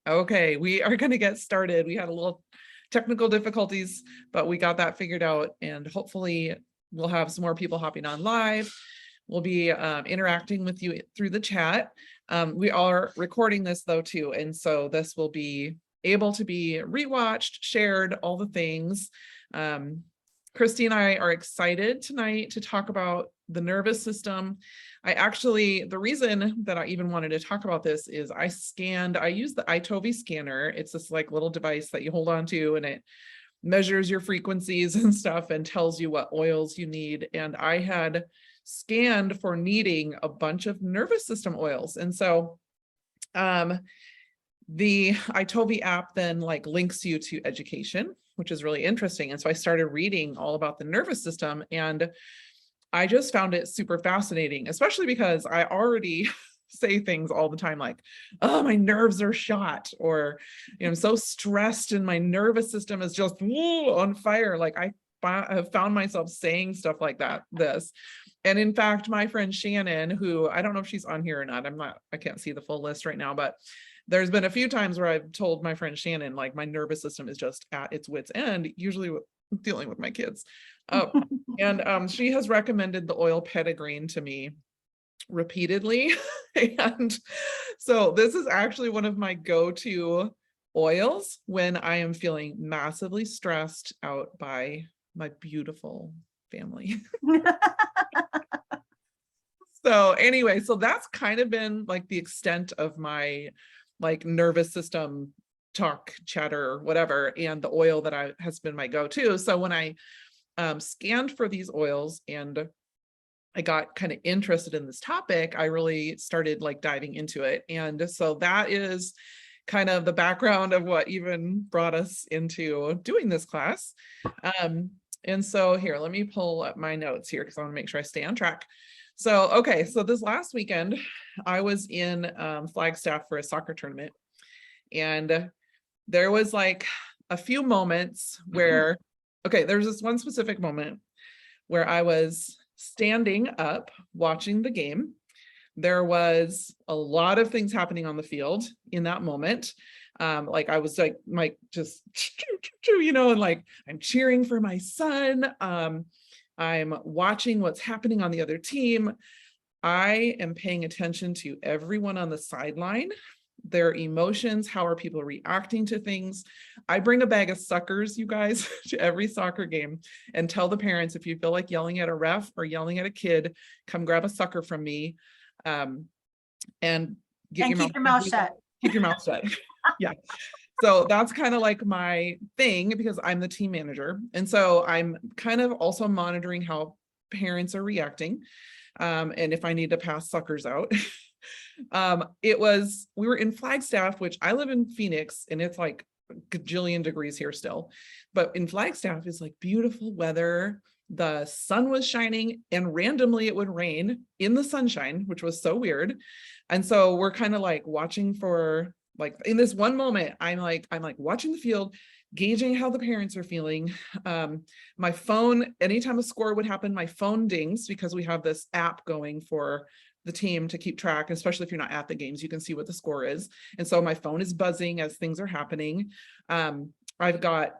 Okay, we are going to get started. We had a little technical difficulties, but we got that figured out, and hopefully we'll have some more people hopping on live. We'll be interacting with you through the chat. We are recording this though too, and so this will be able to be rewatched, shared, all the things. Christy and I are excited tonight to talk about the nervous system. The reason that I even wanted to talk about this is I use the iTovi scanner. It's this like little device that you hold on to, and it measures your frequencies and stuff and tells you what oils you need. And I had scanned for needing a bunch of nervous system oils. And so the iTovi app then like links you to education, which is really interesting. And so I started reading all about the nervous system, and I just found it super fascinating, especially because I already say things all the time like, oh, my nerves are shot, or, I'm so stressed and my nervous system is just on fire. Like I have found myself saying stuff like that, And in fact, my friend Shannon, who I don't know if she's on here or not, I can't see the full list right now, but there's been a few times where I've told my friend Shannon, like my nervous system is just at its wit's end, usually dealing with my kids. And she has recommended the oil Petitgreen to me repeatedly. And so this is actually one of my go-to oils when I am feeling massively stressed out by my beautiful family. So anyway, so that's kind of been like the extent of my like nervous system talk, chatter, whatever, and the oil that has been my go-to. So when I scanned for these oils and I got kind of interested in this topic, I really started like diving into it. And so that is kind of the background of what even brought us into doing this class. And so here, let me pull up my notes here because I want to make sure I stay on track. So, okay, so this last weekend, I was in Flagstaff for a soccer tournament, and there was like a few moments where, okay, there's this one specific moment where I was standing up watching the game. There was a lot of things happening on the field in that moment. Like I was like just, and like I'm cheering for my son. I'm watching what's happening on the other team. I am paying attention to everyone on the sideline, their emotions, how are people reacting to things. I bring a bag of suckers, you guys, to every soccer game and tell the parents, if you feel like yelling at a ref or yelling at a kid, come grab a sucker from me, and keep your mouth shut. Keep your mouth shut. Yeah. So that's kind of like my thing because I'm the team manager. And so I'm kind of also monitoring how parents are reacting. And if I need to pass suckers out. We were in Flagstaff, which I live in Phoenix, and it's like a gajillion degrees here still. But in Flagstaff is like beautiful weather. The sun was shining and randomly it would rain in the sunshine, which was so weird. And so we're kind of like watching for like in this one moment, I'm like watching the field, gauging how the parents are feeling. My phone, anytime a score would happen, my phone dings because we have this app going for the team to keep track, especially if you're not at the games, you can see what the score is. And so my phone is buzzing as things are happening. I've got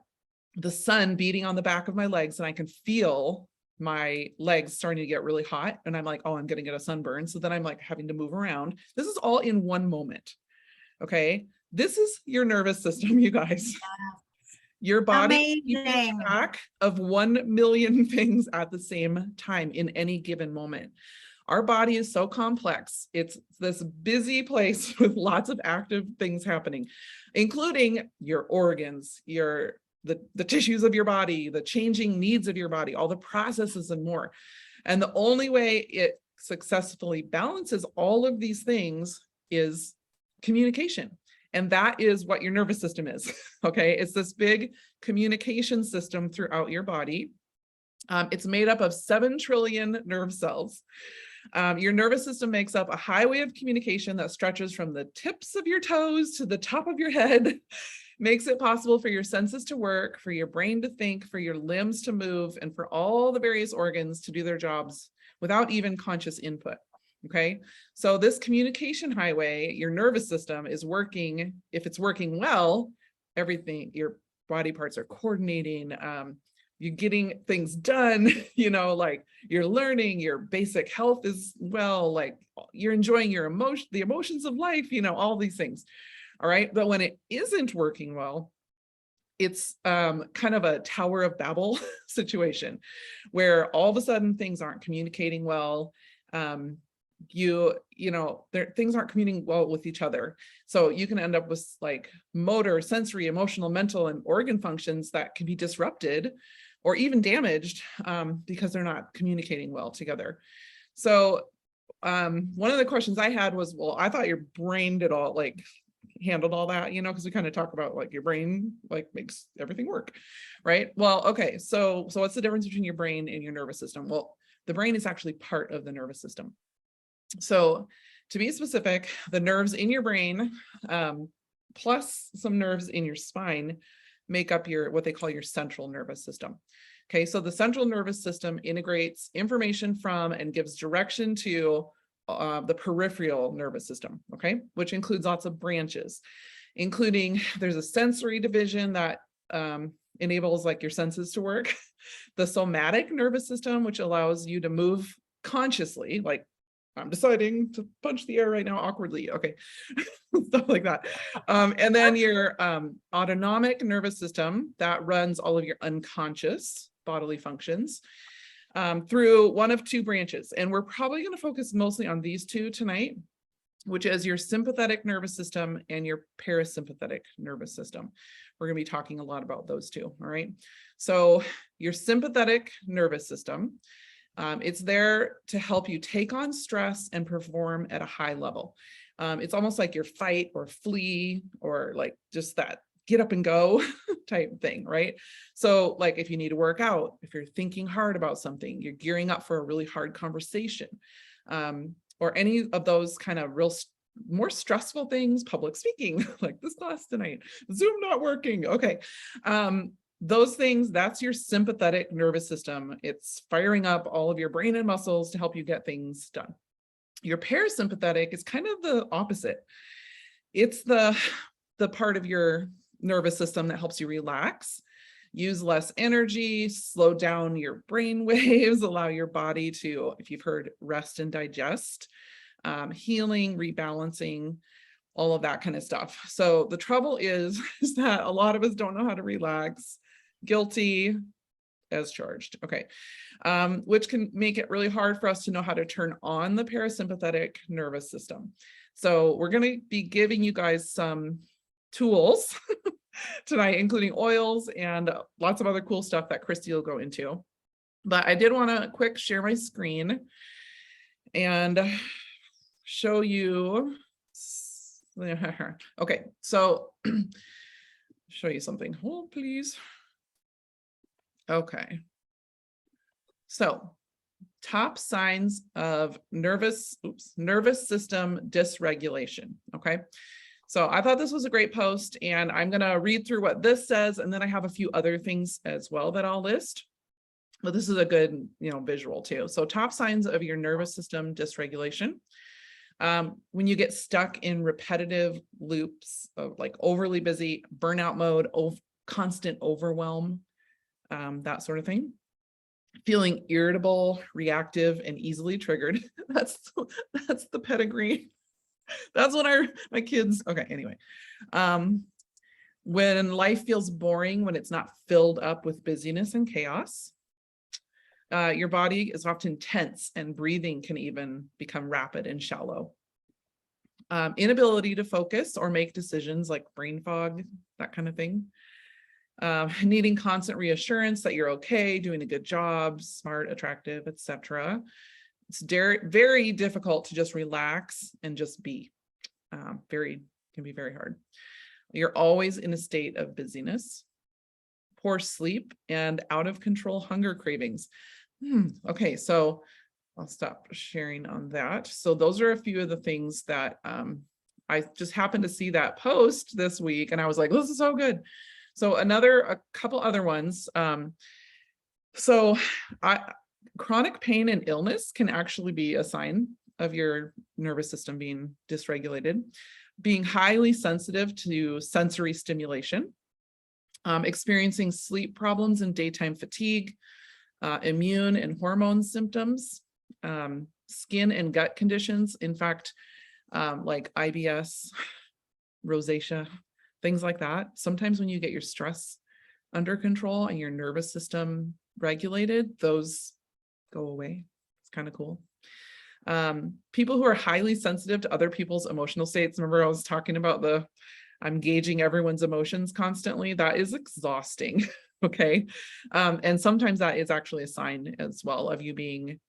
the sun beating on the back of my legs and I can feel my legs starting to get really hot. And I'm like, oh, I'm going to get a sunburn. So then I'm like having to move around. This is all in one moment. Okay. This is your nervous system, you guys. Your body keeping track of 1 million things at the same time in any given moment. Our body is so complex. It's this busy place with lots of active things happening, including your organs, the tissues of your body, the changing needs of your body, all the processes and more. And the only way it successfully balances all of these things is communication. And that is what your nervous system is. Okay. It's this big communication system throughout your body. It's made up of 7 trillion nerve cells. Your nervous system makes up a highway of communication that stretches from the tips of your toes to the top of your head, makes it possible for your senses to work, for your brain to think, for your limbs to move, and for all the various organs to do their jobs without even conscious input. Okay, so this communication highway, your nervous system is working. If it's working well, everything, your body parts are coordinating. You're getting things done, like you're learning, your basic health is well, like you're enjoying the emotions of life, all these things. All right. But when it isn't working well, it's kind of a Tower of Babel situation where all of a sudden things aren't communicating well. Things aren't communicating well with each other. So you can end up with like motor, sensory, emotional, mental, and organ functions that can be disrupted or even damaged because they're not communicating well together. So one of the questions I had was, well, I thought your brain did all handled all that, because we kind of talk about like your brain makes everything work, right? Well, okay, so what's the difference between your brain and your nervous system? Well, the brain is actually part of the nervous system. So to be specific, the nerves in your brain, plus some nerves in your spine, make up what they call your central nervous system. Okay, so the central nervous system integrates information from and gives direction to the peripheral nervous system, okay, which includes lots of branches, including there's a sensory division that enables like your senses to work, the somatic nervous system, which allows you to move consciously, like I'm deciding to punch the air right now awkwardly, okay, stuff like that. And then your autonomic nervous system that runs all of your unconscious bodily functions through one of two branches. And we're probably going to focus mostly on these two tonight, which is your sympathetic nervous system and your parasympathetic nervous system. We're going to be talking a lot about those two, all right? So your sympathetic nervous system, it's there to help you take on stress and perform at a high level. It's almost like your fight or flee or like just that get up and go type thing, right? So like if you need to work out, if you're thinking hard about something, you're gearing up for a really hard conversation, or any of those kind of more stressful things, public speaking, like this class tonight, Zoom not working, okay. Those things, that's your sympathetic nervous system. It's firing up all of your brain and muscles to help you get things done. Your parasympathetic is kind of the opposite. It's the part of your nervous system that helps you relax, use less energy, slow down your brain waves, allow your body to, if you've heard, rest and digest, healing, rebalancing, all of that kind of stuff. So the trouble is that a lot of us don't know how to relax. Guilty as charged. Okay. Which can make it really hard for us to know how to turn on the parasympathetic nervous system. So we're going to be giving you guys some tools tonight, including oils and lots of other cool stuff that Christy will go into. But I did want to quick share my screen and show you. Okay, so show you something. Hold, please. Okay. So top signs of nervous system dysregulation. Okay. So I thought this was a great post, and I'm going to read through what this says, and then I have a few other things as well that I'll list. But this is a good, visual too. So top signs of your nervous system dysregulation. When you get stuck in repetitive loops of like overly busy, burnout mode, constant overwhelm, that sort of thing. Feeling irritable, reactive, and easily triggered. That's the pedigree. That's what my kids, okay, anyway. When life feels boring, when it's not filled up with busyness and chaos. Your body is often tense and breathing can even become rapid and shallow. Inability to focus or make decisions like brain fog, that kind of thing. Needing constant reassurance that you're okay, doing a good job, smart, attractive, etc. It's very difficult to just relax and just be. Can be very hard. You're always in a state of busyness, poor sleep, and out of control hunger cravings. Okay, so I'll stop sharing on that. So those are a few of the things that I just happened to see that post this week, and I was like, this is so good. So a couple other ones. Chronic pain and illness can actually be a sign of your nervous system being dysregulated, being highly sensitive to sensory stimulation, experiencing sleep problems and daytime fatigue, immune and hormone symptoms, skin and gut conditions. In fact, like IBS, rosacea, things like that. Sometimes when you get your stress under control and your nervous system regulated, those go away. It's kind of cool. People who are highly sensitive to other people's emotional states. Remember, I was talking about I'm gauging everyone's emotions constantly. That is exhausting. Okay. And sometimes that is actually a sign as well of you being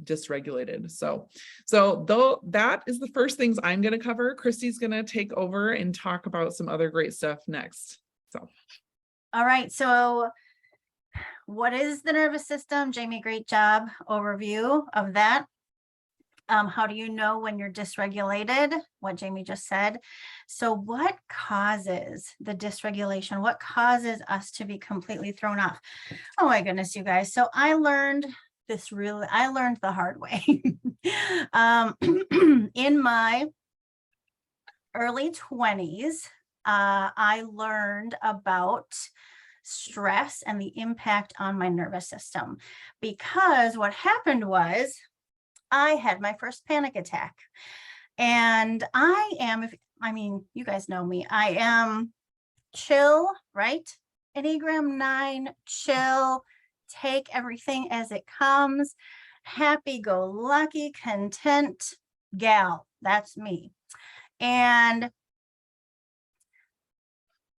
dysregulated. So though that is the first things I'm going to cover, Christy's going to take over and talk about some other great stuff next. So. All right. So what is the nervous system? Jamie, great job overview of that. How do you know when you're dysregulated? What Jamie just said. So what causes the dysregulation? What causes us to be completely thrown off? Oh my goodness, you guys. So I learned the hard way. In my early 20s, I learned about stress and the impact on my nervous system, because what happened was I had my first panic attack. And you guys know me, I am chill, right? Enneagram 9, chill, take everything as it comes, happy-go-lucky, content gal. That's me. And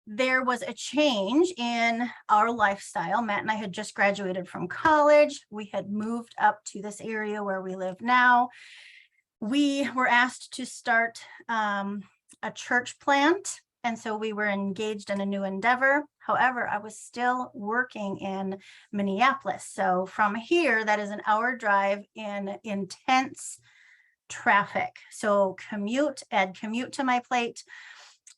there was a change in our lifestyle. Matt and I had just graduated from college. We had moved up to this area where we live now. We were asked to start a church plant. And so we were engaged in a new endeavor. However, I was still working in Minneapolis. So from here, that is an hour drive in intense traffic. So add commute to my plate.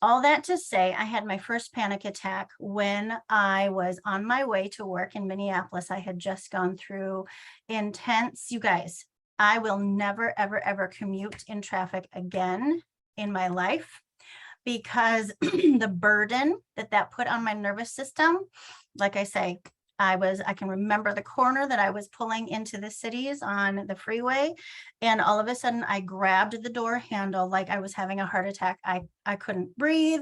All that to say, I had my first panic attack when I was on my way to work in Minneapolis. I had just gone through intense, you guys, I will never, ever, ever commute in traffic again in my life, because the burden that put on my nervous system, like I say, I can remember the corner that I was pulling into the cities on the freeway, and all of a sudden I grabbed the door handle like I was having a heart attack. I couldn't breathe.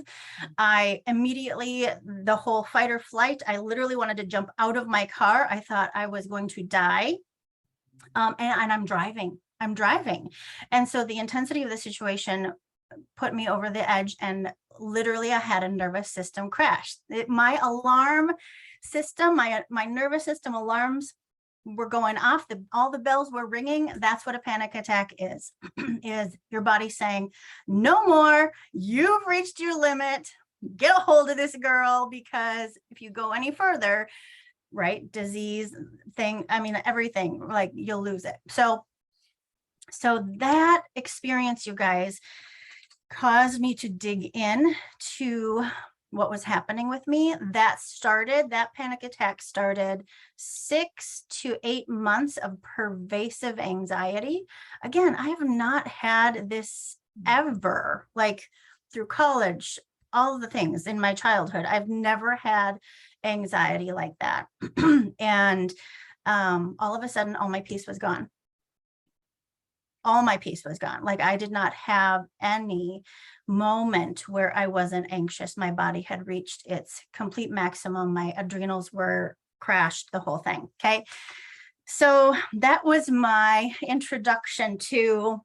I immediately, the whole fight or flight, I literally wanted to jump out of my car. I thought I was going to die. And I'm driving. And so the intensity of the situation put me over the edge, and literally I had a nervous system crash. My alarm system, my nervous system alarms were going off, all the bells were ringing. That's what a panic attack is, is your body saying, no more, you've reached your limit, get a hold of this girl, because if you go any further, right, disease thing, everything, like you'll lose it. So that experience, you guys, caused me to dig in to what was happening with me. That panic attack started 6 to 8 months of pervasive anxiety. Again, I have not had this ever, like through college, all the things in my childhood. I've never had anxiety like that. And all of a sudden, all my peace was gone. Like I did not have any moment where I wasn't anxious. My body had reached its complete maximum. My adrenals were crashed, the whole thing. Okay. So that was my introduction to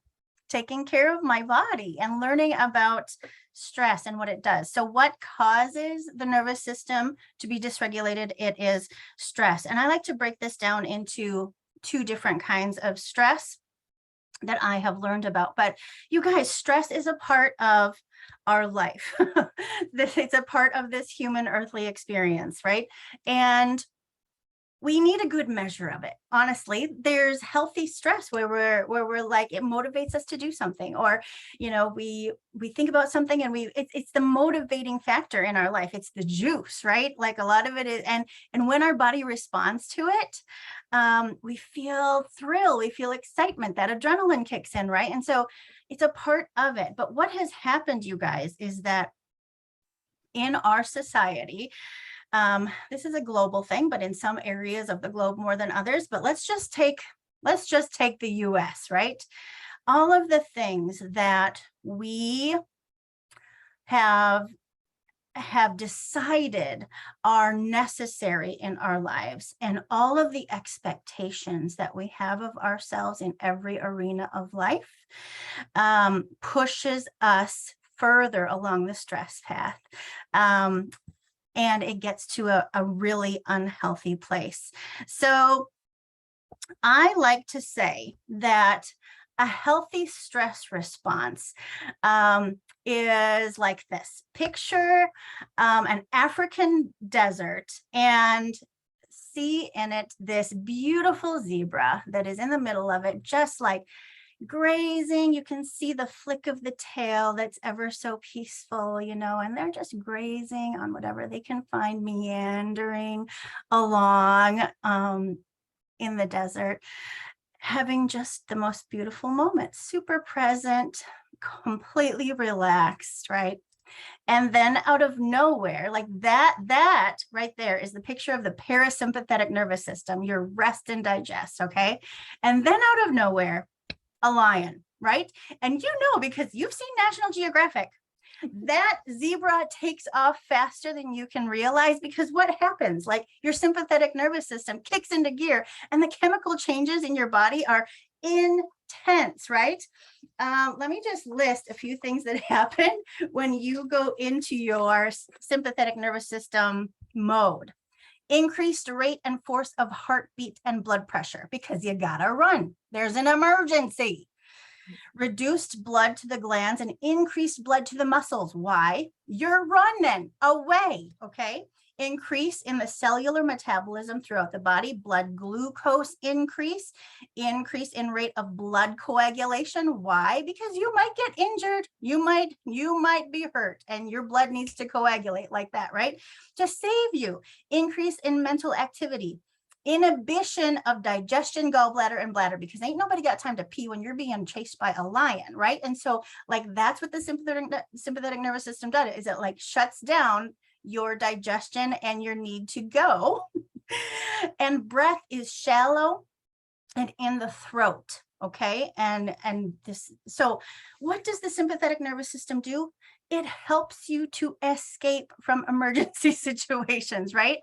taking care of my body and learning about stress and what it does. So what causes the nervous system to be dysregulated? It is stress. And I like to break this down into 2 different kinds of stress that I have learned about. But you guys, stress is a part of our life. It's a part of this human earthly experience, right? And we need a good measure of it. Honestly, there's healthy stress where we're like, it motivates us to do something, or, we think about something and it's the motivating factor in our life. It's the juice, right? Like a lot of it is, and when our body responds to it, we feel thrill, we feel excitement, that adrenaline kicks in, right? And so it's a part of it. But what has happened, you guys, is that in our society, this is a global thing, but in some areas of the globe more than others, but let's just take the US, right? All of the things that we have decided are necessary in our lives, and all of the expectations that we have of ourselves in every arena of life, pushes us further along the stress path. And it gets to a really unhealthy place. So I like to say that a healthy stress response is like this. Picture an African desert and see in it this beautiful zebra that is in the middle of it, just like grazing. You can see the flick of the tail that's ever so peaceful, and they're just grazing on whatever they can find, meandering along in the desert, having just the most beautiful moment, super present, completely relaxed, right? And then out of nowhere, like that right there is the picture of the parasympathetic nervous system, your rest and digest, okay? And then out of nowhere, a lion, right? And because you've seen National Geographic, that zebra takes off faster than you can realize, because what happens? Like, your sympathetic nervous system kicks into gear and the chemical changes in your body are intense, right? Let me just list a few things that happen when you go into your sympathetic nervous system mode. Increased rate and force of heartbeat and blood pressure, because you gotta run. There's an emergency. Reduced blood to the glands and increased blood to the muscles. Why? You're running away, okay? Increase in the cellular metabolism throughout the body, blood glucose increase in rate of blood coagulation. Why? Because you might get injured, you might be hurt, and your blood needs to coagulate like that, right? To save you. Increase in mental activity. Inhibition of digestion, gallbladder, and bladder, because ain't nobody got time to pee when you're being chased by a lion, right? And so, like, that's what the sympathetic nervous system does, is it like shuts down your digestion and your need to go. And breath is shallow and in the throat, okay? And this, so what does the sympathetic nervous system do? It helps you to escape from emergency situations, right?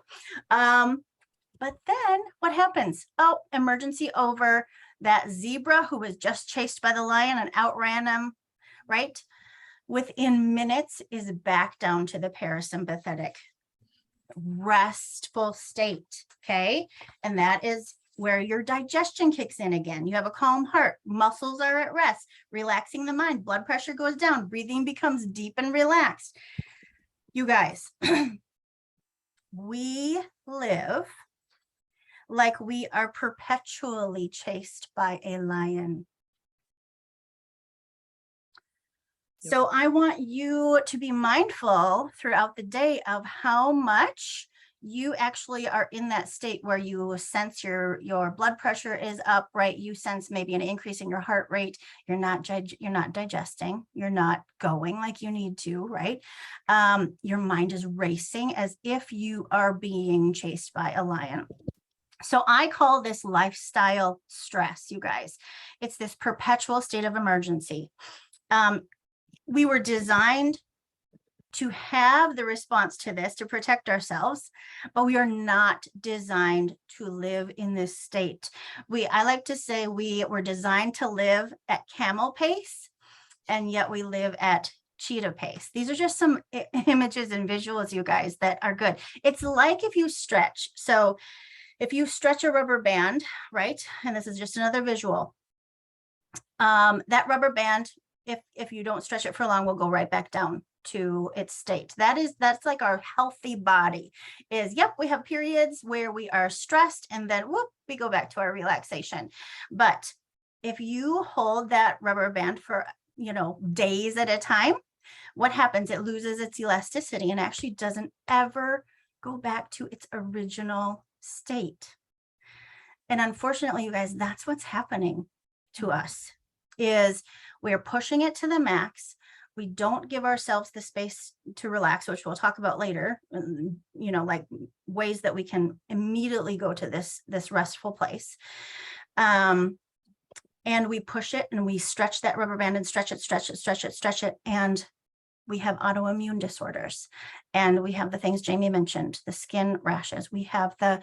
But then what happens? Oh, emergency over. That zebra who was just chased by the lion and outran him, right? Within minutes is back down to the parasympathetic restful state, okay? And that is where your digestion kicks in again. You have a calm heart, muscles are at rest, relaxing the mind, blood pressure goes down, breathing becomes deep and relaxed. You guys, we live like we are perpetually chased by a lion. Yep. So I want you to be mindful throughout the day of how much you actually are in that state where you sense your blood pressure is up, right? You sense maybe an increase in your heart rate. You're not digesting. You're not going like you need to, right? Your mind is racing as if you are being chased by a lion. So I call this lifestyle stress, you guys. It's this perpetual state of emergency. We were designed to have the response to this, to protect ourselves, but we are not designed to live in this state. I like to say we were designed to live at camel pace, and yet we live at cheetah pace. These are just some images and visuals, you guys, that are good. It's like if you stretch. So if you stretch a rubber band, right? And this is just another visual. That rubber band if you don't stretch it for long, will go right back down to its state. That's like our healthy body is, yep, we have periods where we are stressed and then whoop, we go back to our relaxation. But if you hold that rubber band for, days at a time, what happens? It loses its elasticity and actually doesn't ever go back to its original state. And unfortunately, you guys, that's what's happening to us, is we're pushing it to the max. We don't give ourselves the space to relax, which we'll talk about later, like ways that we can immediately go to this restful place. And we push it and we stretch that rubber band and stretch it. And we have autoimmune disorders, and we have the things Jamie mentioned, the skin rashes. We have the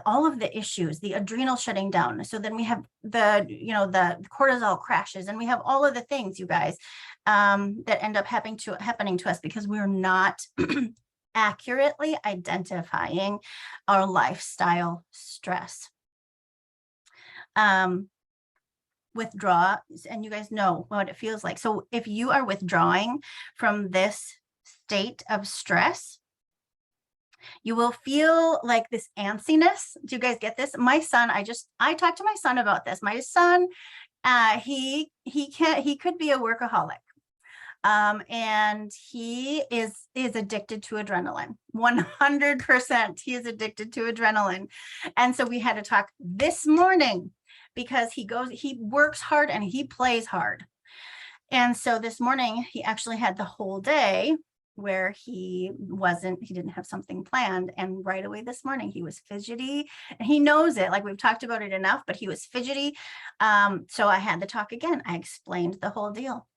all of the issues, the adrenal shutting down. So then we have the cortisol crashes, and we have all of the things, you guys, that end up happening to us because we're not accurately identifying our lifestyle stress. Withdraw, and you guys know what it feels like. So if you are withdrawing from this state of stress, you will feel like this antsiness. Do you guys get this? My son, I talked to my son about this. My son, he could be a workaholic. And he is addicted to adrenaline. 100%. He is addicted to adrenaline. And so we had to talk this morning, because he works hard and he plays hard. And so this morning he actually had the whole day where he didn't have something planned. And right away this morning he was fidgety, and he knows it, like we've talked about it enough, but he was fidgety. So I had the talk again. I explained the whole deal.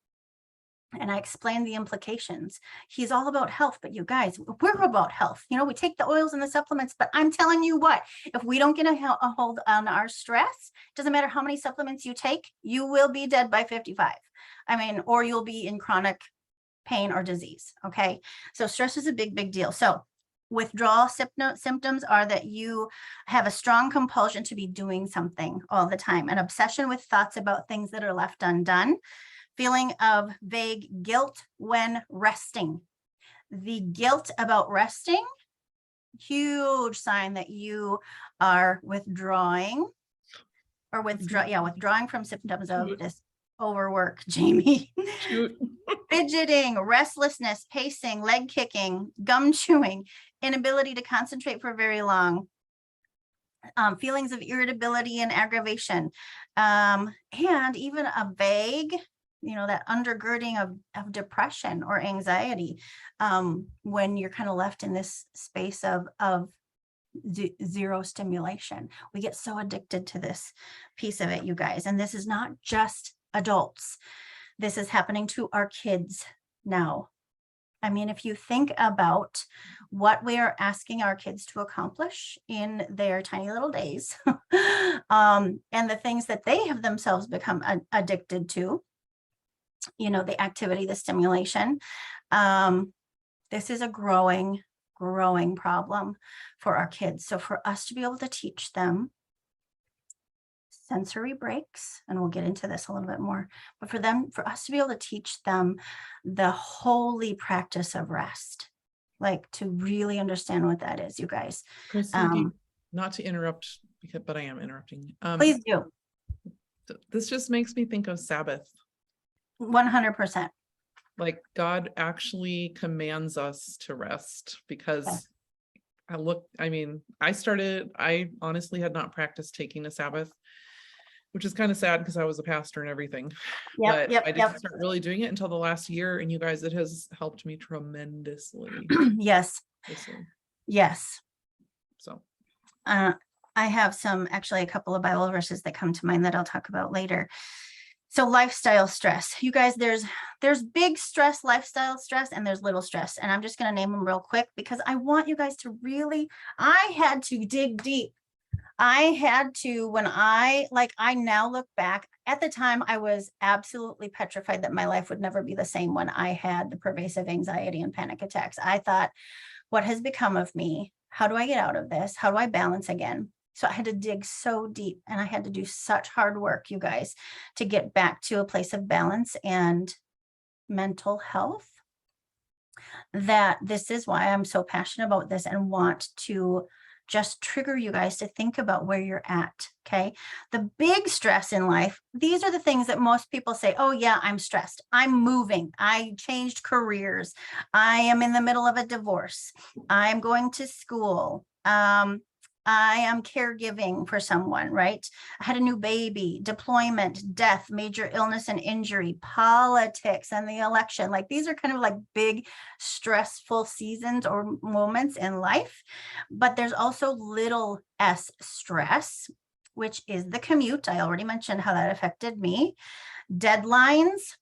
And I explained the implications. He's all about health, but you guys, we're about health. We take the oils and the supplements, but I'm telling you what, if we don't get a hold on our stress, doesn't matter how many supplements you take, you will be dead by 55. Or you'll be in chronic pain or disease. Okay. So stress is a big, big deal. So withdrawal symptoms are that you have a strong compulsion to be doing something all the time, an obsession with thoughts about things that are left undone, feeling of vague guilt when resting. The guilt about resting, huge sign that you are withdrawing from symptoms of this overwork, Jamie. Fidgeting, restlessness, pacing, leg kicking, gum chewing, inability to concentrate for very long, feelings of irritability and aggravation, and even a vague, that undergirding of depression or anxiety, when you're kind of left in this space of zero stimulation. We get so addicted to this piece of it, you guys. And this is not just adults. This is happening to our kids now. If you think about what we are asking our kids to accomplish in their tiny little days, and the things that they have themselves become addicted to, the activity, the stimulation, this is a growing problem for our kids. So for us to be able to teach them sensory breaks, and we'll get into this a little bit more, but for us to be able to teach them the holy practice of rest, like to really understand what that is, you guys. Chrissy, not to interrupt, but I am interrupting. Please do. This just makes me think of Sabbath. 100%. Like God actually commands us to rest, because I honestly had not practiced taking a Sabbath, which is kind of sad because I was a pastor and everything. I didn't start really doing it until the last year. And you guys, it has helped me tremendously. Yes. So I have a couple of Bible verses that come to mind that I'll talk about later. So lifestyle stress, you guys, there's big stress, lifestyle stress, and there's little stress. And I'm just going to name them real quick because I want you guys to I had to dig deep. When I now look back, at the time, I was absolutely petrified that my life would never be the same when I had the pervasive anxiety and panic attacks. I thought, what has become of me? How do I get out of this? How do I balance again? So I had to dig so deep, and I had to do such hard work, you guys, to get back to a place of balance and mental health, that this is why I'm so passionate about this and want to just trigger you guys to think about where you're at. Okay. The big stress in life, these are the things that most people say, oh, yeah, I'm stressed. I'm moving. I changed careers. I am in the middle of a divorce. I'm going to school. I am caregiving for someone, right? I had a new baby, deployment, death, major illness and injury, politics, and the election. Like, these are kind of like big stressful seasons or moments in life. But there's also little s stress, which is the commute. I already mentioned how that affected me. Deadlines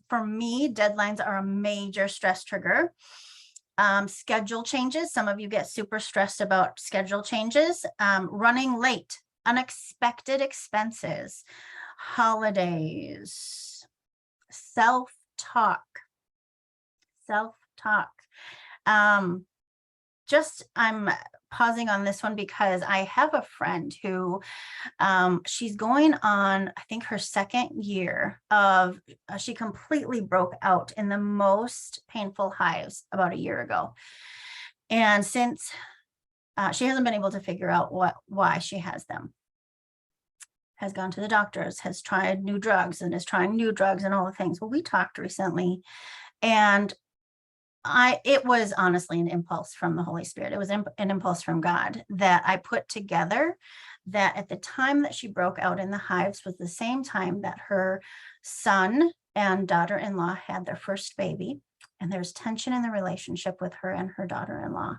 for me, deadlines are a major stress trigger. Schedule changes. Some of you get super stressed about schedule changes. Running late, unexpected expenses, holidays, self-talk. I'm pausing on this one because I have a friend who she's going on, I think, her second year of, she completely broke out in the most painful hives about a year ago. And since she hasn't been able to figure out why she has them, has gone to the doctors, has tried new drugs and is trying new drugs and all the things. Well, we talked recently, and it was honestly an impulse from the Holy Spirit. It was an impulse from God that I put together, that at the time that she broke out in the hives was the same time that her son and daughter-in-law had their first baby. And there's tension in the relationship with her and her daughter-in-law.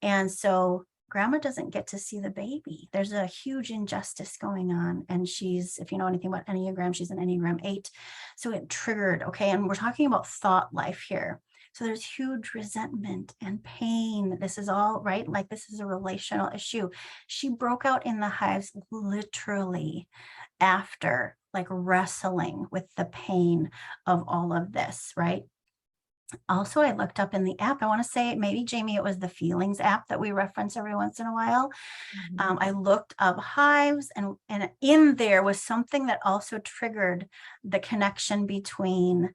And so grandma doesn't get to see the baby. There's a huge injustice going on. And she's, if you know anything about Enneagram, she's an Enneagram 8. So it triggered, okay? And we're talking about thought life here. So there's huge resentment and pain. This is all right. Like, this is a relational issue. She broke out in the hives literally after, like, wrestling with the pain of all of this, right? Also, I looked up in the app, I want to say maybe, Jamie, it was the Feelings app that we reference every once in a while. I looked up hives, and in there was something that also triggered the connection between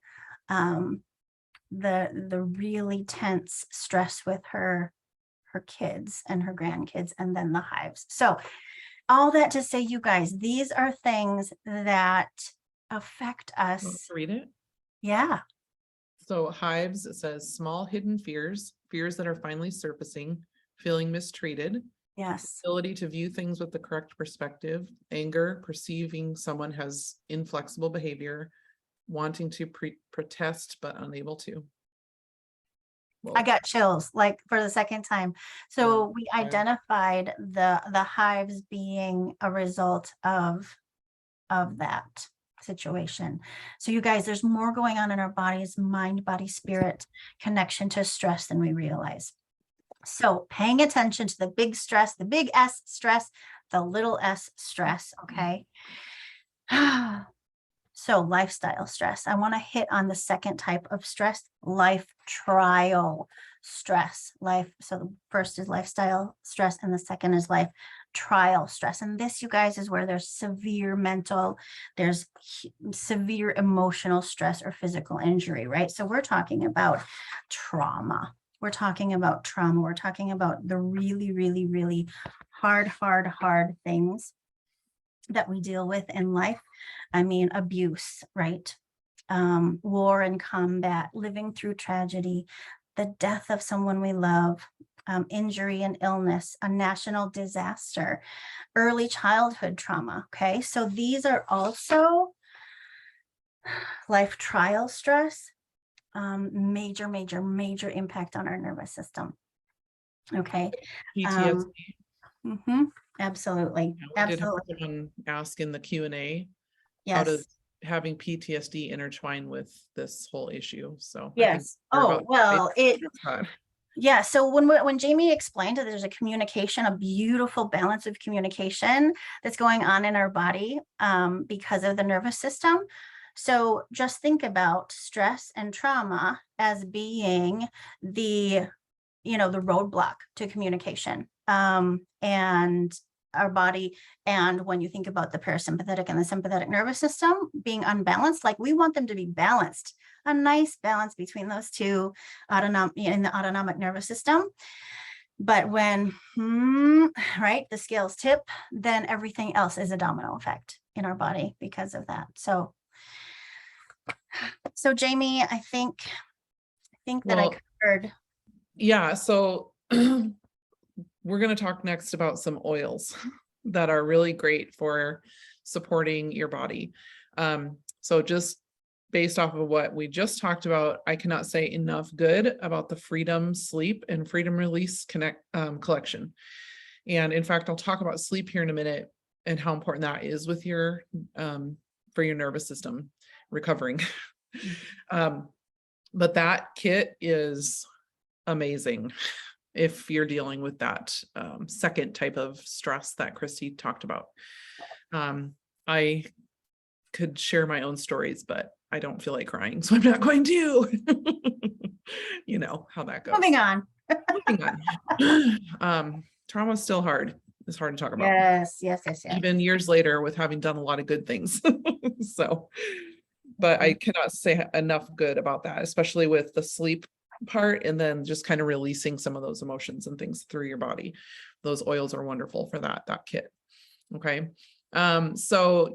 the really tense stress with her kids and her grandkids, and then the hives. So all that to say, you guys, these are things that affect Want us. to read it? Yeah. So hives, it says small hidden fears that are finally surfacing, feeling mistreated, Yes. ability to view things with the correct perspective, anger, perceiving someone has inflexible behavior, wanting to protest but unable to. I got chills, like, for the second time. So we yeah. identified the hives being a result of that situation. So you guys, there's more going on in our bodies, mind, body, spirit connection to stress than we realize. So paying attention to the big stress, the big S stress, the little s stress, okay? So lifestyle stress. I want to hit on the second type of stress, life trial stress. So the first is lifestyle stress, and the second is life trial stress. And this, you guys, is where there's severe mental, there's severe emotional stress or physical injury, right? So we're talking about trauma. We're talking about trauma. We're talking about the really, really, really hard things that we deal with in life. I mean, abuse, right? War and combat, living through tragedy, the death of someone we love, injury and illness, a national disaster, early childhood trauma. Okay, so these are also life trial stress, major impact on our nervous system. Okay. PTSD. Absolutely. We did have someone ask in the Q&A, how does having PTSD intertwine with this whole issue? So yes. Oh, well, yeah. So when Jamie explained that there's a communication, a beautiful balance of communication that's going on in our body because of the nervous system. So just think about stress and trauma as being the roadblock to communication. And our body. And when you think about the parasympathetic and the sympathetic nervous system being unbalanced, like we want them to be balanced, a nice balance between those two in the autonomic nervous system. But when, right, the scales tip, then everything else is a domino effect in our body because of that. So Jamie, I think that I covered. Yeah. So we're going to talk next about some oils that are really great for supporting your body. So just based off of what we just talked about, I cannot say enough good about the Freedom Sleep and Freedom Release collection. And in fact, I'll talk about sleep here in a minute and how important that is with your for your nervous system recovering. But that kit is amazing if you're dealing with that second type of stress that Christy talked about. I could share my own stories, but I don't feel like crying, so I'm not going to. You know how that goes. Moving on. Trauma's still hard. It's hard to talk about. Yes. Even years later with having done a lot of good things. So, but I cannot say enough good about that, especially with the sleep part and then just kind of releasing some of those emotions and things through your body. Those oils are wonderful for that kit. Okay. So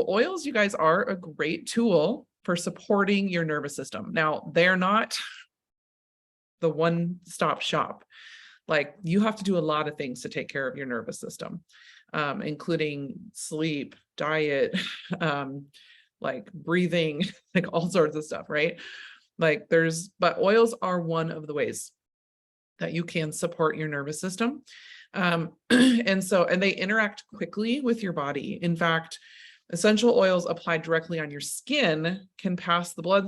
oils, you guys, are a great tool for supporting your nervous system. Now, they're not the one-stop shop. Like, you have to do a lot of things to take care of your nervous system, including sleep, diet, like breathing, like all sorts of stuff, right? Like but oils are one of the ways that you can support your nervous system. And they interact quickly with your body. In fact, essential oils applied directly on your skin can pass the blood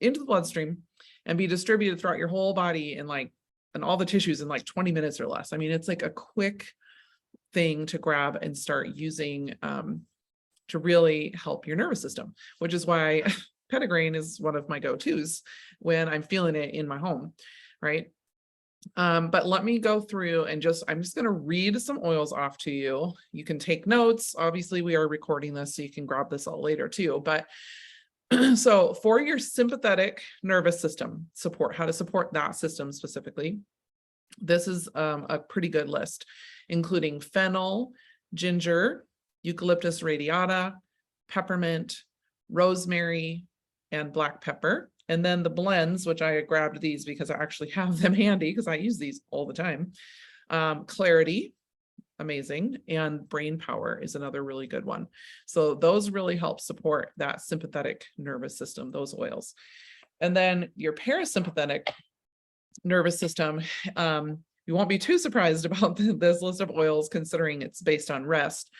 into the bloodstream and be distributed throughout your whole body and all the tissues in like 20 minutes or less. I mean, it's like a quick thing to grab and start using to really help your nervous system, which is why Petitgrain is one of my go-tos when I'm feeling it in my home, right? But let me go through and I'm just going to read some oils off to you. You can take notes. Obviously, we are recording this, so you can grab this all later too. But so for your sympathetic nervous system support, how to support that system specifically, this is a pretty good list, including fennel, ginger, eucalyptus radiata, peppermint, rosemary, and black pepper. And then the blends, which I grabbed these because I actually have them handy because I use these all the time. Clarity, amazing. And brain power is another really good one. So those really help support that sympathetic nervous system, those oils. And then your parasympathetic nervous system, you won't be too surprised about this list of oils considering it's based on rest,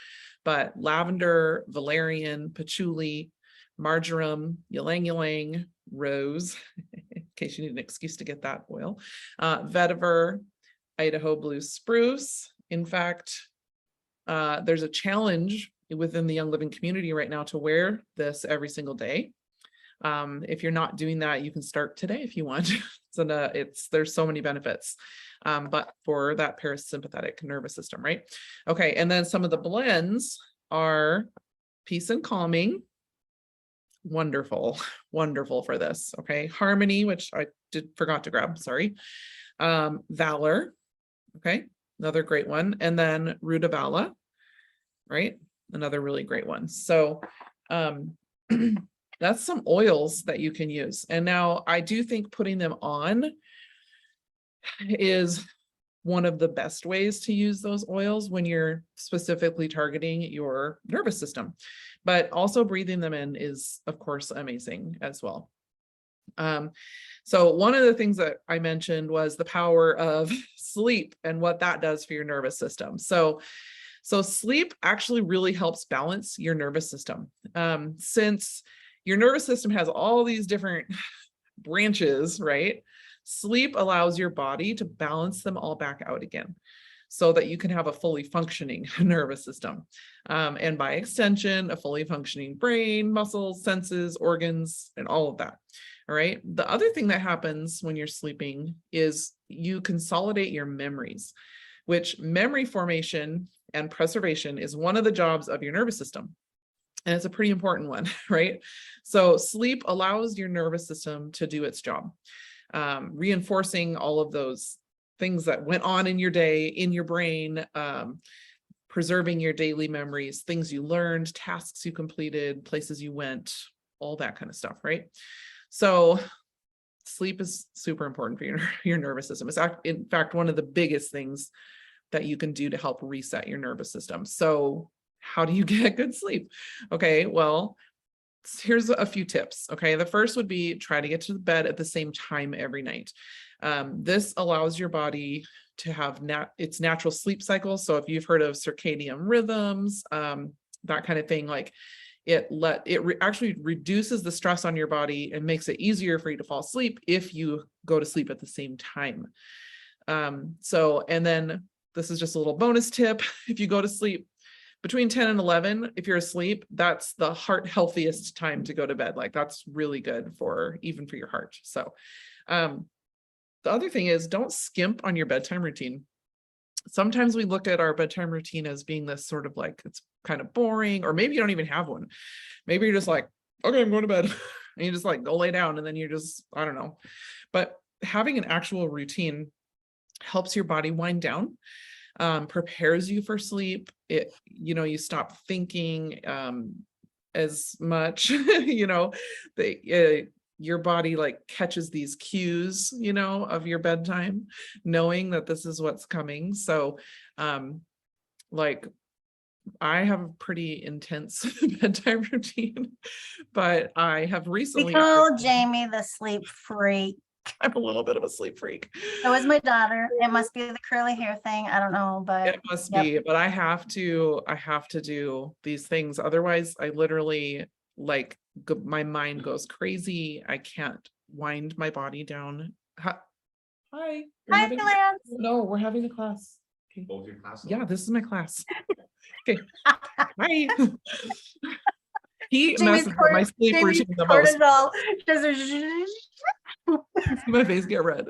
but lavender, valerian, patchouli, marjoram, ylang ylang, rose, in case you need an excuse to get that oil, vetiver, Idaho blue spruce. In fact, there's a challenge within the Young Living community right now to wear this every single day. If you're not doing that, you can start today if you want. So there's so many benefits, but for that parasympathetic nervous system, right? Okay, and then some of the blends are peace and calming. Wonderful for this. Okay, harmony, which I forgot to grab, sorry. Valor, okay, another great one. And then rutabaga, right? Another really great one. So that's some oils that you can use. And now I do think putting them on is one of the best ways to use those oils when you're specifically targeting your nervous system, but also breathing them in is, of course, amazing as well. So one of the things that I mentioned was the power of sleep and what that does for your nervous system. So sleep actually really helps balance your nervous system. Since your nervous system has all these different branches, right? Sleep allows your body to balance them all back out again so that you can have a fully functioning nervous system. And by extension, a fully functioning brain, muscles, senses, organs, and all of that. All right. The other thing that happens when you're sleeping is you consolidate your memories which memory formation and preservation is one of the jobs of your nervous system. And it's a pretty important one, right? So sleep allows your nervous system to do its job, reinforcing all of those things that went on in your day, in your brain, preserving your daily memories, things you learned, tasks you completed, places you went, all that kind of stuff, right? So sleep is super important for your nervous system. It's in fact one of the biggest things that you can do to help reset your nervous system. So how do you get good sleep? Okay, well, here's a few tips. Okay, the first would be try to get to bed at the same time every night. This allows your body to have its natural sleep cycle. So if you've heard of circadian rhythms, that kind of thing, like actually reduces the stress on your body and makes it easier for you to fall asleep if you go to sleep at the same time. And then this is just a little bonus tip. If you go to sleep between 10 and 11, if you're asleep, that's the heart healthiest time to go to bed. Like that's really good even for your heart. So, the other thing is don't skimp on your bedtime routine. Sometimes we look at our bedtime routine as being this sort of like, it's kind of boring, or maybe you don't even have one. Maybe you're just like, okay, I'm going to bed. And you just like go lay down and then you're just, I don't know. But having an actual routine helps your body wind down, prepares you for sleep. You stop thinking as much, your body like catches these cues, of your bedtime, knowing that this is what's coming. So, like I have a pretty intense bedtime routine, but I have recently. We call Jamie the sleep freak. I'm a little bit of a sleep freak. So is my daughter. It must be the curly hair thing. I don't know, but it must be. But I have to do these things. Otherwise, I literally my mind goes crazy. I can't wind my body down. Hi. Hi, Lance. No, we're having a class. Okay. Both your classes? Yeah, this is my class. Okay. Hi. He Jamie's messes with my sleep routine the most. My face get red.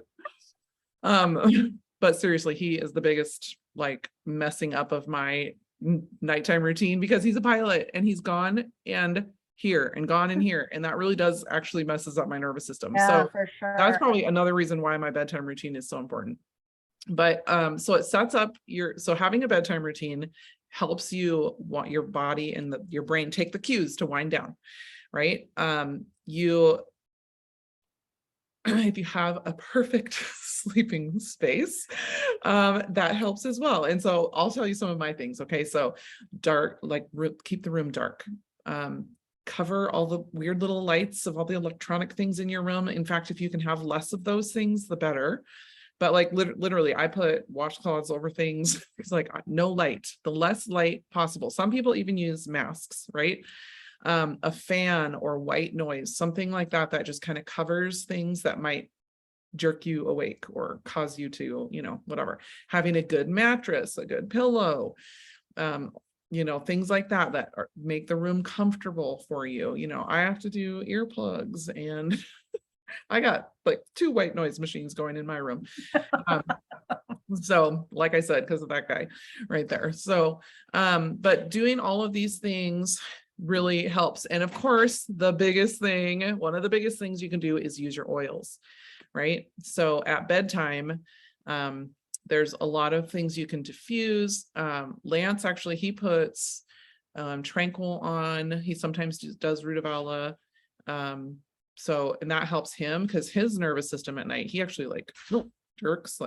But seriously, he is the biggest messing up of my nighttime routine because he's a pilot and he's gone and here and gone in here, and that really does actually messes up my nervous system. Yeah, so for sure. That's probably another reason why my bedtime routine is so important. But so it sets up so having a bedtime routine helps you want your body and your brain take the cues to wind down, right? If you have a perfect sleeping space, that helps as well. And so I'll tell you some of my things. Okay, so dark, keep the room dark. Cover all the weird little lights of all the electronic things in your room. In fact, if you can have less of those things, the better. But literally, I put washcloths over things. It's no light, the less light possible. Some people even use masks, right? A fan or white noise, something like that, that just kind of covers things that might jerk you awake or cause you to, whatever. Having a good mattress, a good pillow, things like that make the room comfortable for you. I have to do earplugs and I got 2 white noise machines going in my room. So like I said, because of that guy right there. So, but doing all of these things really helps. And of course, one of the biggest things you can do is use your oils, right? So at bedtime, there's a lot of things you can diffuse. Lance, actually, he puts Tranquil on. He sometimes does Rutavala. And that helps him because his nervous system at night, he actually jerks.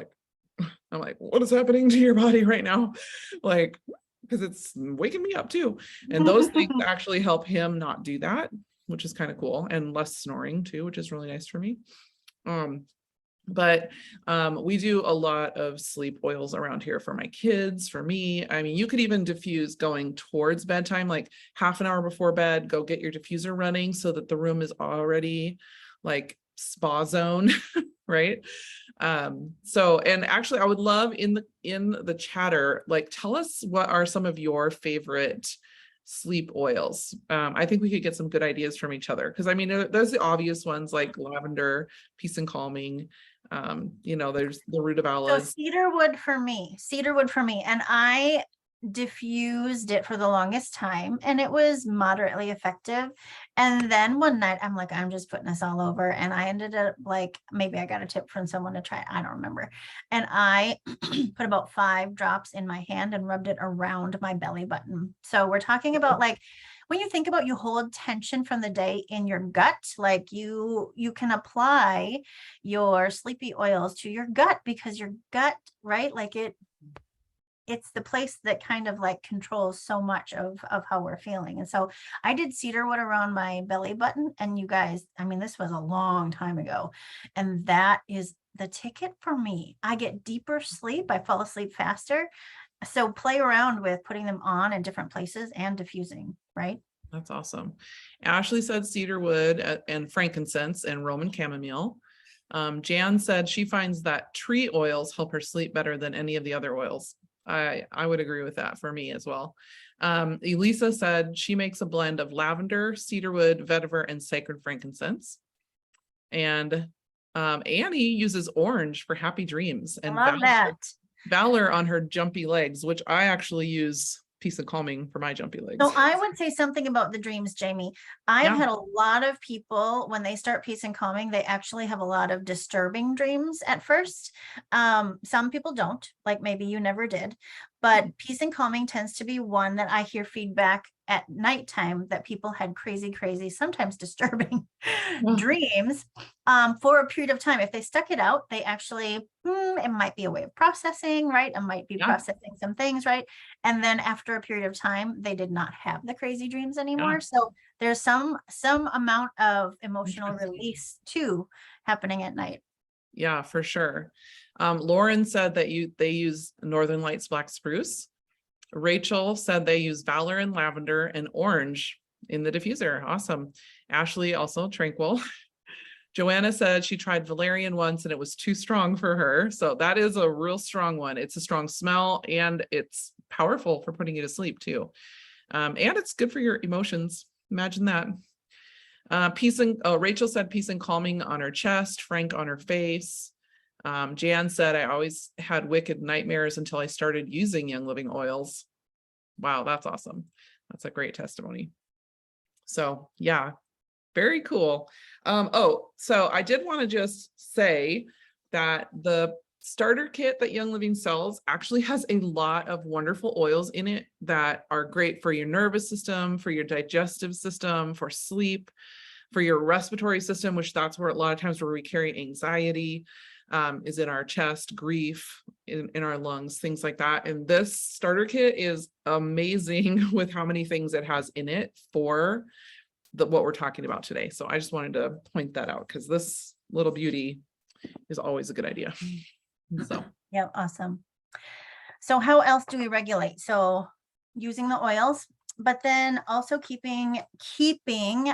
I'm like, what is happening to your body right now? Because it's waking me up too. And those things actually help him not do that, which is kind of cool, and less snoring too, which is really nice for me. But we do a lot of sleep oils around here for my kids, for me. I mean, you could even diffuse going towards bedtime, half an hour before bed, go get your diffuser running so that the room is already spa zone, right? And actually I would love in the chatter, tell us what are some of your favorite sleep oils. I think we could get some good ideas from each other. Cause I mean, there's the obvious ones like lavender, peace and calming. There's the root of So aloes. cedarwood for me, and I diffused it for the longest time and it was moderately effective. And then one night I'm like, I'm just putting this all over. And I ended up like, maybe I got a tip from someone to try, I don't remember. And I put about 5 drops in my hand and rubbed it around my belly button. So we're talking about like, when you think about you hold tension from the day in your gut, like you can apply your sleepy oils to your gut, because your gut, right? Like it's the place that kind of like controls so much of how we're feeling. And so I did cedarwood around my belly button, and you guys, I mean, this was a long time ago, and that is the ticket for me. I get deeper sleep. I fall asleep faster. So play around with putting them on in different places and diffusing, right? That's awesome. Ashley said cedarwood and frankincense and Roman chamomile. Jan said she finds that tree oils help her sleep better than any of the other oils. I would agree with that for me as well. Elisa said she makes a blend of lavender, cedarwood, vetiver, and sacred frankincense. And Annie uses orange for happy dreams, and I love that. Valor on her jumpy legs, which I actually use peace and calming for my jumpy legs. So I would say something about the dreams, Jamie. I've had a lot of people, when they start peace and calming, they actually have a lot of disturbing dreams at first. Some people don't, like maybe you never did, but peace and calming tends to be one that I hear feedback at nighttime that people had crazy, sometimes disturbing dreams for a period of time. If they stuck it out, they actually, it might be a way of processing, right? It might be processing some things, right? And then after a period of time, they did not have the crazy dreams anymore. So there's some amount of emotional release too happening at night. Yeah, for sure. Lauren said that they use Northern Lights black spruce. Rachel said they use Valor and lavender and orange in the diffuser. Awesome. Ashley also tranquil. Joanna said she tried valerian once and it was too strong for her. So that is a real strong one. It's a strong smell and it's powerful for putting you to sleep too. And it's good for your emotions. Imagine that. Rachel said peace and calming on her chest, Frank on her face. Jan said, I always had wicked nightmares until I started using Young Living oils. Wow, that's awesome. That's a great testimony. So yeah, very cool. So I did want to just say that the starter kit that Young Living sells actually has a lot of wonderful oils in it that are great for your nervous system, for your digestive system, for sleep, for your respiratory system, which that's where a lot of times where we carry anxiety, is in our chest, grief, in our lungs, things like that. And this starter kit is amazing with how many things it has in it for what we're talking about today. So I just wanted to point that out because this little beauty is always a good idea. So yeah, awesome. So how else do we regulate? So using the oils, but then also keeping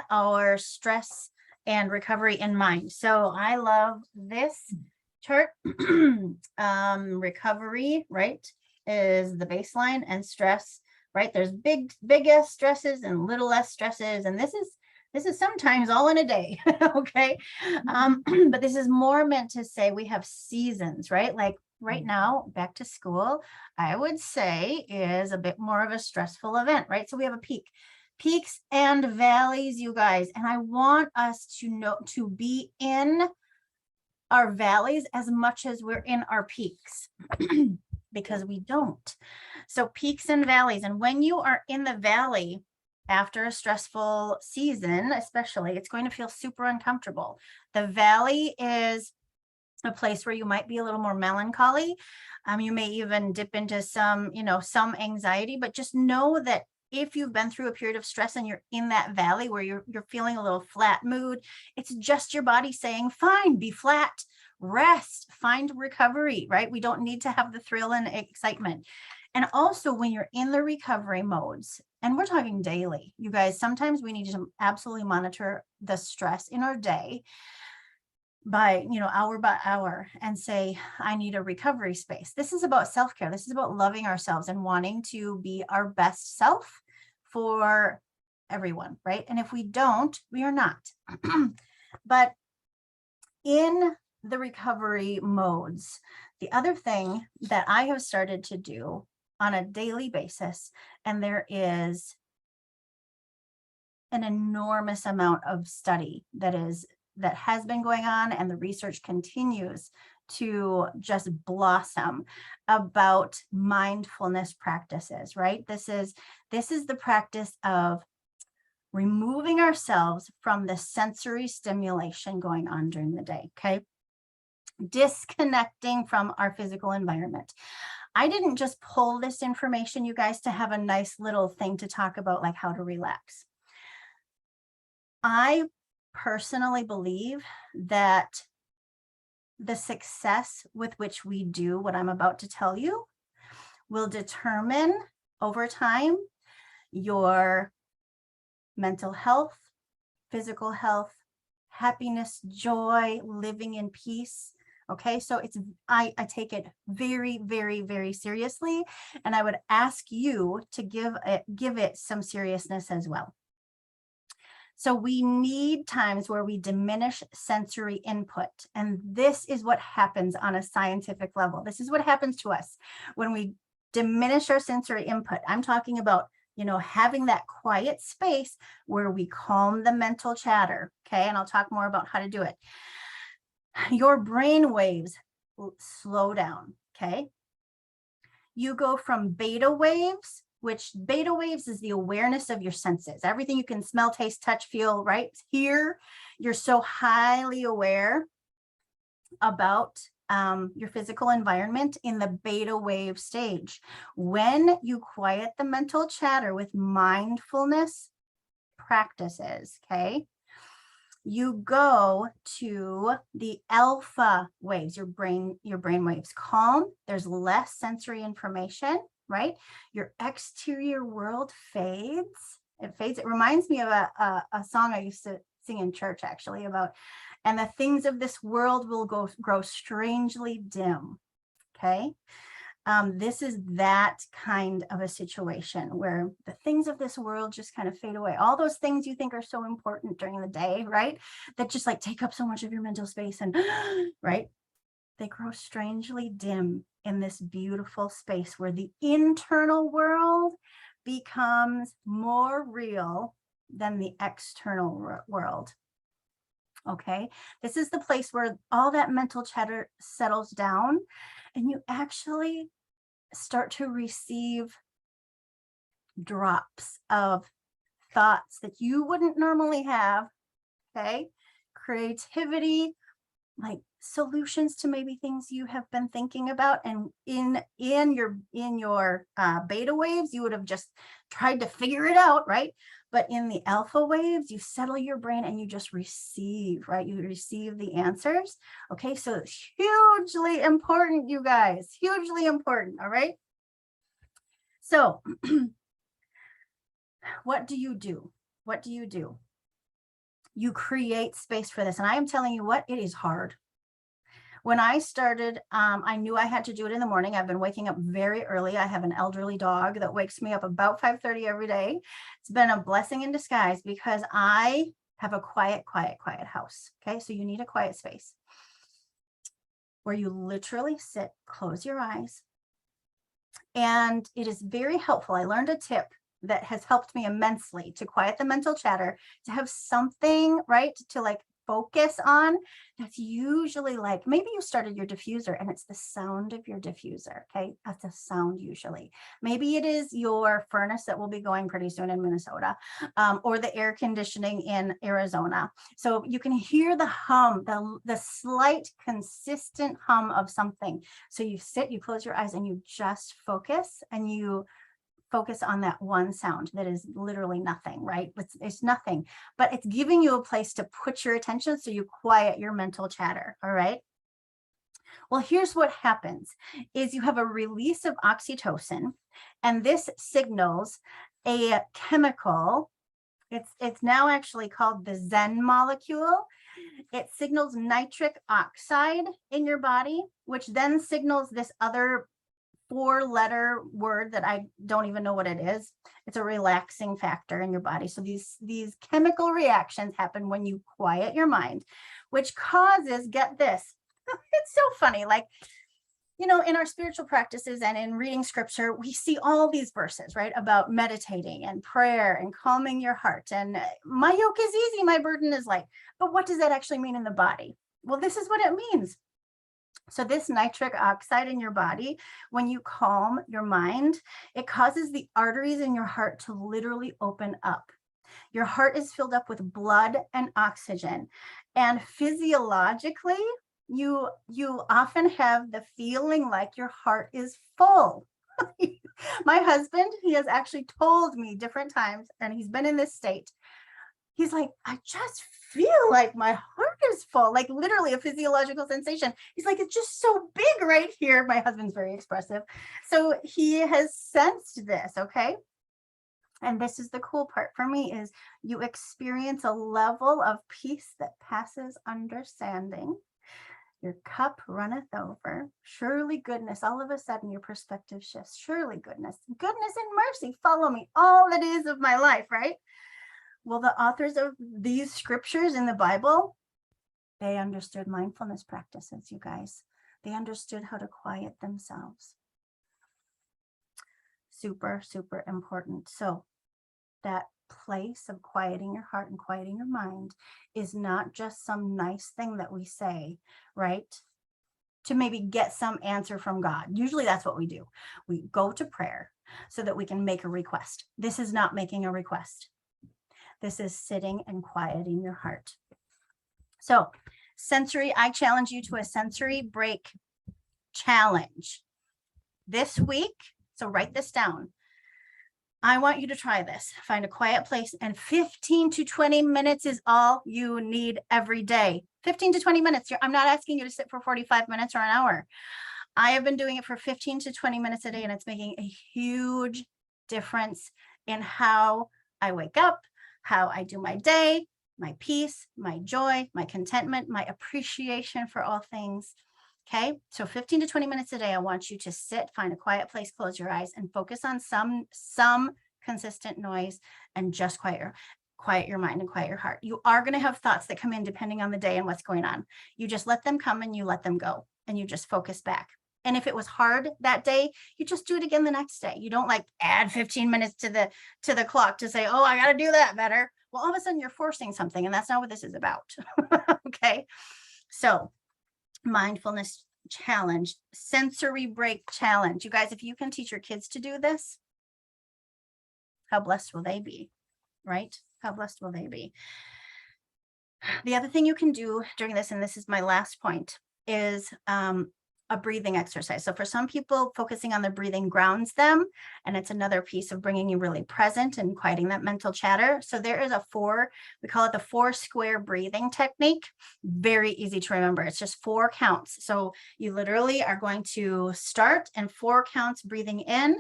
our stress and recovery in mind. So I love this chart. Recovery, right, is the baseline, and stress, right? There's biggest stresses and little less stresses, and this is sometimes all in a day. Okay. But this is more meant to say we have seasons, right? Like right now, back to school, I would say is a bit more of a stressful event, right? So we have a peaks and valleys, you guys. And I want us to be in our valleys as much as we're in our peaks because we don't. So peaks and valleys. And when you are in the valley after a stressful season, especially, it's going to feel super uncomfortable. The valley is a place where you might be a little more melancholy. You may even dip into some anxiety, but just know that if you've been through a period of stress and you're in that valley where you're feeling a little flat mood, it's just your body saying, fine, be flat, rest, find recovery, right? We don't need to have the thrill and excitement. And also when you're in the recovery modes, and we're talking daily, you guys, sometimes we need to absolutely monitor the stress in our day by hour by hour and say, I need a recovery space. This is about self-care. This is about loving ourselves and wanting to be our best self for everyone, right? And if we don't, we are not. But in the recovery modes, the other thing that I have started to do on a daily basis, and there is an enormous amount of study that has been going on, and the research continues to just blossom about mindfulness practices, right? This is the practice of removing ourselves from the sensory stimulation going on during the day, okay? Disconnecting from our physical environment. I didn't just pull this information, you guys, to have a nice little thing to talk about, like how to relax. I personally believe that the success with which we do what I'm about to tell you will determine over time your mental health, physical health, happiness, joy, living in peace. Okay, so I take it very, very, very seriously, and I would ask you to give it some seriousness as well. So we need times where we diminish sensory input. And this is what happens on a scientific level. This is what happens to us when we diminish our sensory input. I'm talking about, having that quiet space where we calm the mental chatter. Okay. And I'll talk more about how to do it. Your brain waves slow down. Okay. You go from beta waves, which beta waves is the awareness of your senses. Everything you can smell, taste, touch, feel, right? Here, you're so highly aware about your physical environment in the beta wave stage. When you quiet the mental chatter with mindfulness practices, okay, you go to the alpha waves, your brain waves calm, there's less sensory information, right? Your exterior world fades. It fades. It reminds me of a song I used to sing in church, actually, about, and the things of this world will grow strangely dim. Okay. This is that kind of a situation where the things of this world just kind of fade away. All those things you think are so important during the day, right? That just like take up so much of your mental space and, right? They grow strangely dim in this beautiful space where the internal world becomes more real than the external world. Okay, this is the place where all that mental chatter settles down and you actually start to receive drops of thoughts that you wouldn't normally have. Okay, creativity, like solutions to maybe things you have been thinking about, and in your beta waves you would have just tried to figure it out, right? But in the alpha waves you settle your brain and you just receive, right? You receive the answers. Okay, so it's hugely important, you guys, hugely important. All right, so what do you do? You create space for this. And I am telling you what, it is hard. When I started, I knew I had to do it in the morning. I've been waking up very early. I have an elderly dog that wakes me up about 5:30 every day. It's been a blessing in disguise because I have a quiet house. Okay, so you need a quiet space where you literally sit, close your eyes. And it is very helpful. I learned a tip that has helped me immensely to quiet the mental chatter, to have something, right, to like focus on. That's usually like, maybe you started your diffuser and it's the sound of your diffuser. Okay, that's a sound usually. Maybe it is your furnace that will be going pretty soon in Minnesota, or the air conditioning in Arizona. So you can hear the hum, the slight consistent hum of something. So you sit, you close your eyes and you just focus, and you focus on that one sound that is literally nothing, right? It's nothing, but it's giving you a place to put your attention so you quiet your mental chatter, all right? Well, here's what happens is you have a release of oxytocin, and this signals a chemical. It's now actually called the Zen molecule. It signals nitric oxide in your body, which then signals this other 4-letter word that I don't even know what it is. It's a relaxing factor in your body. So these chemical reactions happen when you quiet your mind, which causes, get this, it's so funny. Like, you know, in our spiritual practices and in reading scripture, we see all these verses, right, about meditating and prayer and calming your heart. And my yoke is easy, my burden is light. But what does that actually mean in the body? Well, this is what it means. So this nitric oxide in your body, when you calm your mind, it causes the arteries in your heart to literally open up. Your heart is filled up with blood and oxygen. And physiologically, you often have the feeling like your heart is full. My husband, he has actually told me different times, and he's been in this state. He's like, I just feel like my heart is full, like literally a physiological sensation. He's like, it's just so big right here. My husband's very expressive. So he has sensed this, okay? And this is the cool part for me, is you experience a level of peace that passes understanding. Your cup runneth over. Surely goodness, all of a sudden your perspective shifts. Surely goodness and mercy follow me all the days of my life, right? Well, the authors of these scriptures in the Bible, they understood mindfulness practices, you guys. They understood how to quiet themselves. Super, super important. So that place of quieting your heart and quieting your mind is not just some nice thing that we say, right, to maybe get some answer from God. Usually that's what we do. We go to prayer so that we can make a request. This is not making a request. This is sitting and quieting your heart. So sensory, I challenge you to a sensory break challenge this week. So write this down. I want you to try this. Find a quiet place, and 15 to 20 minutes is all you need every day. 15 to 20 minutes. I'm not asking you to sit for 45 minutes or an hour. I have been doing it for 15 to 20 minutes a day, and it's making a huge difference in how I wake up, how I do my day, my peace, my joy, my contentment, my appreciation for all things. Okay, so 15 to 20 minutes a day, I want you to sit, find a quiet place, close your eyes, and focus on some consistent noise, and just quiet your mind and quiet your heart. You are going to have thoughts that come in depending on the day and what's going on. You just let them come and you let them go, and you just focus back. And if it was hard that day, you just do it again the next day. You don't like add 15 minutes to the clock to say, oh, I got to do that better. Well, all of a sudden you're forcing something, and that's not what this is about. Okay, so mindfulness challenge, sensory break challenge. You guys, if you can teach your kids to do this, how blessed will they be, right? How blessed will they be? The other thing you can do during this, and this is my last point, is a breathing exercise. So for some people, focusing on their breathing grounds them, and it's another piece of bringing you really present and quieting that mental chatter. So there is we call it the 4-square breathing technique. Very easy to remember. It's just 4 counts. So you literally are going to start in 4 counts, breathing in,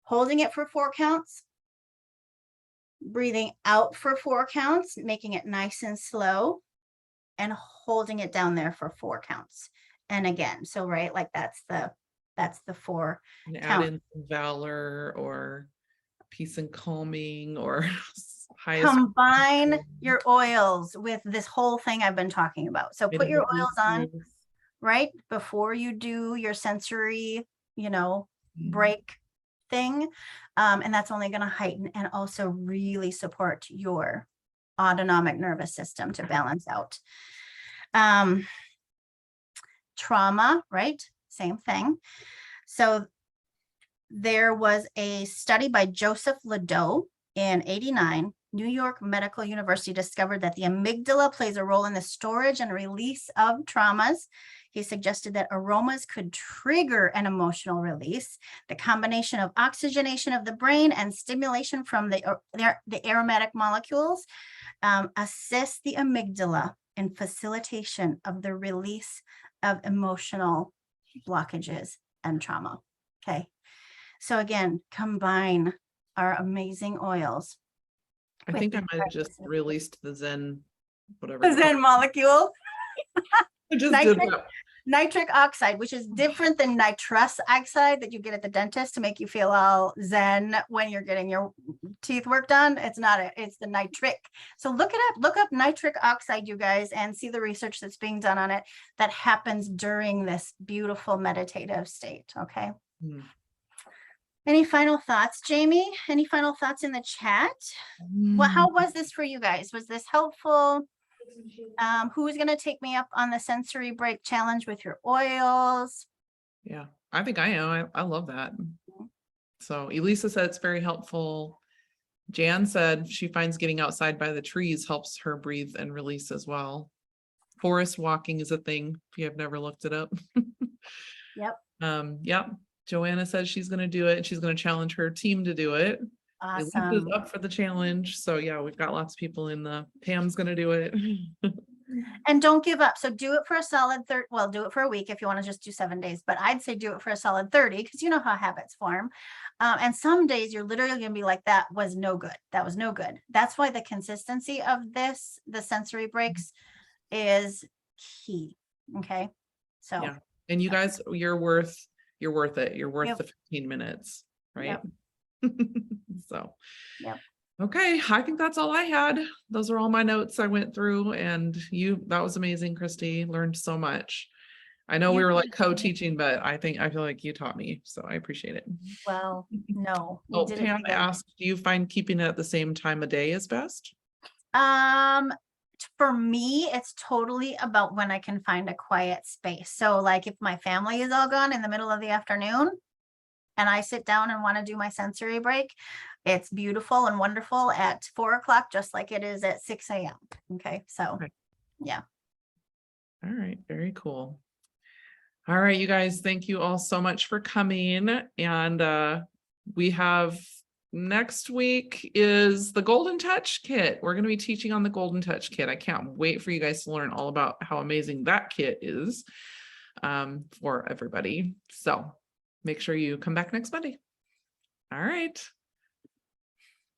holding it for 4 counts, breathing out for 4 counts, making it nice and slow, and holding it down there for 4 counts. And again, so right, like that's the 4 And add count. in some valor or peace and calming or highest. Combine your oils with this whole thing I've been talking about. So put your oils on right before you do your sensory, break thing. And that's only going to heighten and also really support your autonomic nervous system to balance out. Trauma, right? Same thing. So there was a study by Joseph Ledoux in 1989. New York Medical University discovered that the amygdala plays a role in the storage and release of traumas. He suggested that aromas could trigger an emotional release. The combination of oxygenation of the brain and stimulation from the aromatic molecules assists the amygdala in facilitation of the release of emotional blockages and trauma. Okay. So again, combine our amazing oils. I think I might have just released the Zen, whatever. The Zen molecule. I just did that. nitric oxide, which is different than nitrous oxide that you get at the dentist to make you feel all zen when you're getting your teeth work done. It's not it's the nitric. So look up nitric oxide, you guys, and see the research that's being done on it that happens during this beautiful meditative state. Okay. Mm. Any final thoughts, Jamie? Any final thoughts in the chat? Well, how was this for you guys? Was this helpful? Who's going to take me up on the sensory break challenge with your oils? Yeah, I think I am. I love that. So Elisa said it's very helpful. Jan said she finds getting outside by the trees helps her breathe and release as well. Forest walking is a thing if you have never looked it up. Yep. Yep. Joanna says she's going to do it and she's going to challenge her team to do it. Elisa's Awesome. up for the challenge. So yeah, we've got lots of people in the Pam's going to do it. And don't give up. So do it for a solid well, do it for a week if you want to just do 7 days, but I'd say do it for a solid 30 because you know how habits form. And some days you're literally going to be like, that was no good. That was no good. That's why the consistency of this, the sensory breaks, is key. Okay. So, yeah. And you guys, you're worth it. You're worth Yep. the 15 minutes, right? Yep. So, Yep. okay. I think that's all I had. Those are all my notes I went through, and that was amazing, Christy. Learned so much. I know we You were like did. co-teaching, but I feel like you taught me, so I appreciate it. Well, no, we Oh, did it Pam together. asked, do you find keeping it at the same time of day is best? For me, it's totally about when I can find a quiet space. So like if my family is all gone in the middle of the afternoon and I sit down and want to do my sensory break, it's beautiful and wonderful at 4 o'clock, just like it is at 6 a.m. Okay. So Okay. yeah. All right. Very cool. All right, you guys, thank you all so much for coming. And we have next week is the Golden Touch Kit. We're going to be teaching on the Golden Touch Kit. I can't wait for you guys to learn all about how amazing that kit is for everybody. So make sure you come back next Monday. All right.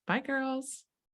Bye, girls.